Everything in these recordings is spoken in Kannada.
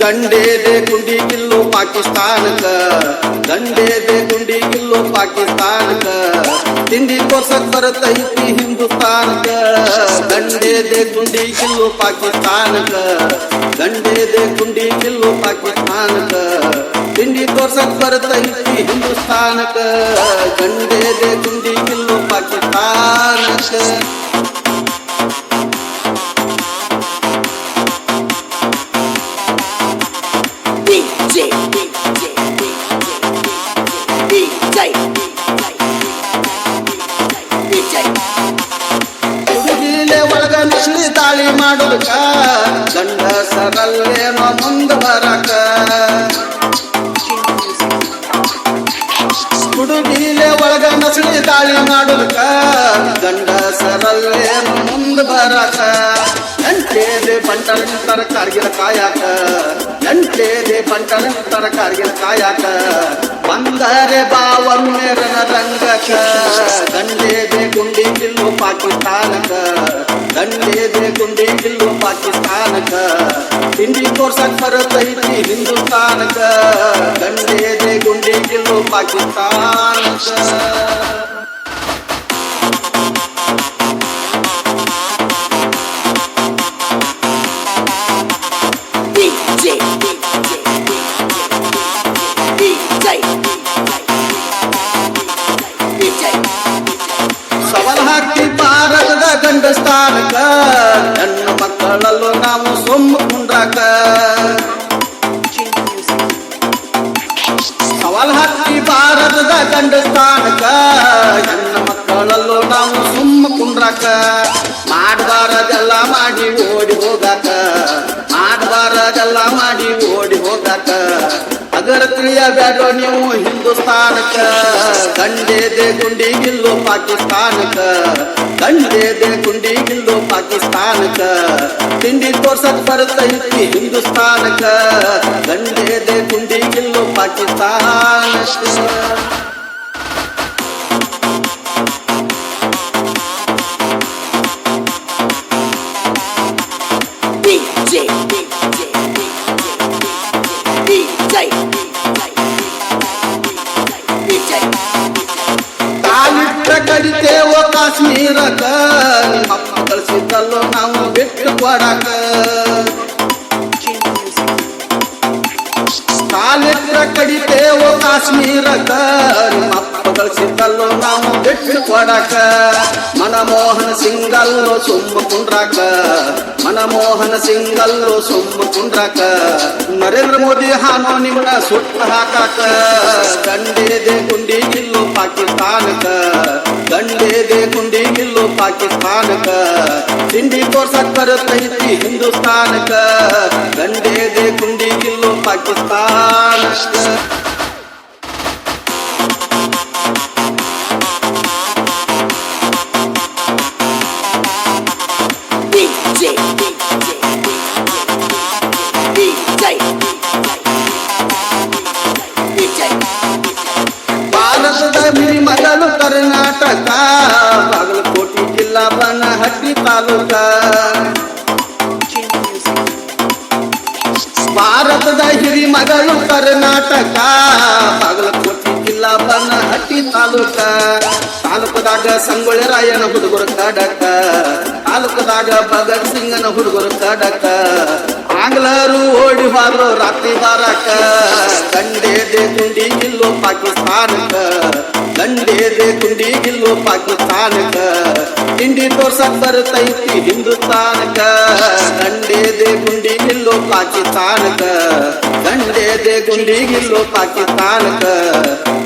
ಗಂಡೇದೆ ಗುಂಡಿ ಗಿಲ್ಲು ಪಾಕಿಸ್ತಾನಕ್ಕ ಗಂಡೇದೆ ಗುಂಡಿ ಗಿಲ್ಲು ಪಾಕಿಸ್ತಾನಕ್ಕ ತಿಂಡಿ ತೋರ್ಸಕ್ ಬರತೈತಿ ಹಿಂದೂಸ್ತಾನಕ್ಕ ಗಂಡೇದೆ ಗುಂಡಿ ಗಿಲ್ಲು ಪಾಕಿಸ್ತಾನಕ್ಕ ಗಂಡೇದೆ ಗುಂಡಿ ಗಿಲ್ಲು ಪಾಕಿಸ್ತಾನಕ್ಕ ತಿಂಡಿ ತೋರ್ಸಕ್ ಬರತೈತಿ ಹಿಂದೂಸ್ತಾನಕ್ಕ ಗಂಡೇದೆ ಗುಂಡಿ ಗಿಲ್ಲು ಪಾಕಿಸ್ತಾನಕ್ಕ ಹುಡುಗಿಲೆ ಒಳಗ ನುಸ್ಲಿ ತಾಳಿ ಮಾಡುದಕ್ಕ ಗಂಡಸರಲ್ಲೇನೋ ಮುಂದ ಬರಕ ಹುಡುಗಿಲೆ ಒಳಗ ನಸಳಿ ತಾಳಿ ಮಾಡುದಕ್ಕ ಗಂಡಸರಲ್ಲೇನೋ ಮುಂದ ಬರಕ ಎಂಟೇದೆ ಬಂಟರ ಕಾರ್ಗಿಲ ಕಾಯಕ ಎಂಟೇದೆ ಬಂಟರ ಕಾರ್ಗಿಲ ಕಾಯಕ ಬಂದರೆ ಬಾವೊಮ್ಮೆ ರಂಗಕ ಗಂಡೇದೆ ಗುಂಡಿ ಗಿಲ್ಲು ಪಾಕಿಸ್ತಾನಕ ಗಂಡೇದೆ ಗುಂಡಿ ಗಿಲ್ಲು ಪಾಕಿಸ್ತಾನಕ ತಿಂಡಿ ತೋರ್ಸಕ್ ಬರತೈತಿ ಹಿಂದೂಸ್ತಾನಕ ಗಂಡೇದೆ ಗುಂಡಿ ಗಿಲ್ಲು ಪಾಕಿಸ್ತಾನಕ ಸವಾಲ್ ಹಾಕಿ ಭಾರತದ ಗಂಡಸ್ತಾನಕ ನನ್ನ ಮಕ್ಕಳಲ್ಲೂ ನಾವು ಸೊಮ್ಮ ಕುಂಡ್ರಾಕ ಸವಾಲ್ ಹಾಕಿ ಭಾರತದ ಗಂಡಸ್ತಾನಕ ನನ್ನ ಮಕ್ಕಳಲ್ಲೂ ನಾವು ಸುಮ್ಮ ಕುಂಡ್ರಾಕ ಮಾಡಬಾರದೆಲ್ಲ ಮಾಡಿ ಓಡಿ ಹೋಗಾಕ ಮಾಡಬಾರದೆಲ್ಲ ಮಾಡಿ ಓಡಿ ಹೋಗಾಕ ಅಗರ ತಿಳಿಯಬೇಡೋ ನೀವು ಹಿಂದೂಸ್ತಾನಕ್ಕ ಗಂಡೇದೆ ಗುಂಡಿ ಗಿಲ್ಲು ಪಾಕಿಸ್ತಾನಕ್ಕ ಗಂಡೇದೆ ಗುಂಡಿ ಗಿಲ್ಲು ಪಾಕಿಸ್ತಾನಕ್ಕ ತಿಂಡಿ ತೋರ್ಸಕ್ ಬರ್ತೈತಿ ಹಿಂದೂಸ್ತಾನಕ್ಕ ಗಂಡೇದೆ ಗುಂಡಿ ಗಿಲ್ಲು ಪಾಕಿಸ್ತಾನಕ್ಕ ಕಾಲಿಟ್ಟ ಕಡಿತೇವೋ ಕಾಶ್ಮೀರಕ ನಿಮ್ಮಪ್ಪ ಕಳಿಸಿದ್ದಲ್ಲೋ ನಾವು ಬಿಟ್ಟು ಕೊಡಕ ಕಾಲಿಟ್ಟ ಕಡಿತೇವೋ ಕಾಶ್ಮೀರಕ ನಿಮ್ಮಪ್ಪ ಕಳಿಸಿದ್ದಲ್ಲೋ ನಾವು ಬಿಟ್ಟು ಕೊಡಕ ಮನಮೋಹನ ಸಿಂಗಲ್ಲೋ ಸುಮ್ಮ ಕುಂಡ್ರಾಕ ಮನಮೋಹನ ಸಿಂಗಲ್ಲೋ ಸುಮ್ಮ ಕುಂಡ್ರಾಕ ನರೇಂದ್ರ ಮೋದಿ ಹಾನೋ ನಿಮ್ಮನ್ನ ಸುಟ್ಟ ಹಾಕಾಕ ಗಂಡೇದೆ ಗುಂಡಿ ಗಿಲ್ಲು ಪಾಕಿಸ್ತಾನಕ ಗಂಡೇದೆ ಗುಂಡಿ ಗಿಲ್ಲು ಪಾಕಿಸ್ತಾನಕ ತಿಂಡಿ ತೋರ್ಸಕ್ ಬರತೈತಿ ಹಿಂದೂಸ್ತಾನಕ ಗಂಡೇದೆ ಗುಂಡಿ ಗಿಲ್ಲು ಪಾಕಿಸ್ತಾನಕ ಭಾರತದ ಮಿರಿ ಮಗಲು ಕರ್ನಾಟಕ ಬಾಗಲಕೋಟೆ ಜಿಲ್ಲಾ ಬನಹಟ್ಟಿ ತಾಲೂಕ ಭಾರತದ ಹಿರಿ ಮಗಳು ಕರ್ನಾಟಕ ಬಾಗಲಕೋಟೆ ಜಿಲ್ಲಾ ಬನಹಟ್ಟಿ ತಾಲೂಕ ತಾಲೂಕದಾಗ ಸಂಗೊಳ್ಳಿ ರಾಯನ ಹುಡುಗರು ಕಡಕ ತಾಲೂಕದಾಗ ಭಗತ್ ಸಿಂಗನ ಹುಡುಗರು ಕಡಕ ಆಂಗ್ಲರು ಓಡಿ ಹೋದ್ರು ರಾತ್ರಿ ಬಾರಕ ಗಂಡೇದೆ ಗುಂಡಿ ಗಿಲ್ಲು ಪಾಕಿಸ್ತಾನಕ ಗಂಡೇದೆ ಗುಂಡಿ ಗಿಲ್ಲು ಪಾಕಿಸ್ತಾನಕ ತಿಂಡಿ ತೋರ್ಸಕ್ ಬರ್ತೈತಿ ಹಿಂದೂಸ್ತಾನಕ ಗಂಡೇದೆ ಗುಂಡಿ ಗಿಲ್ಲು ಪಾಕಿಸ್ತಾನಕ ಗಂಡೇದೆ ಗುಂಡಿ ಗಿಲ್ಲು ಪಾಕಿಸ್ತಾನಕ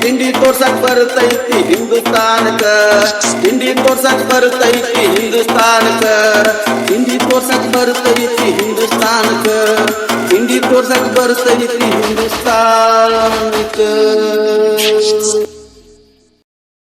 ತಿಂಡಿ ತೋರ್ಸಕ್ ಬರ್ತೈತಿ ಹಿಂದೂಸ್ತಾನಕ ತಿಂಡಿ ತೋರ್ಸಕ್ ಬರ್ತೈತಿ ಹಿಂದೂಸ್ತಾನಕ ತಿಂಡಿ ತೋರ್ಸಕ್ ಬರ್ತೈತಿ ಹಿಂದೂಸ್ತಾನಕ ತಿಂಡಿ ತೋರ್ಸಕ್ ಬರ್ತೈತಿ ಹಿಂದೂಸ್ತಾನಕ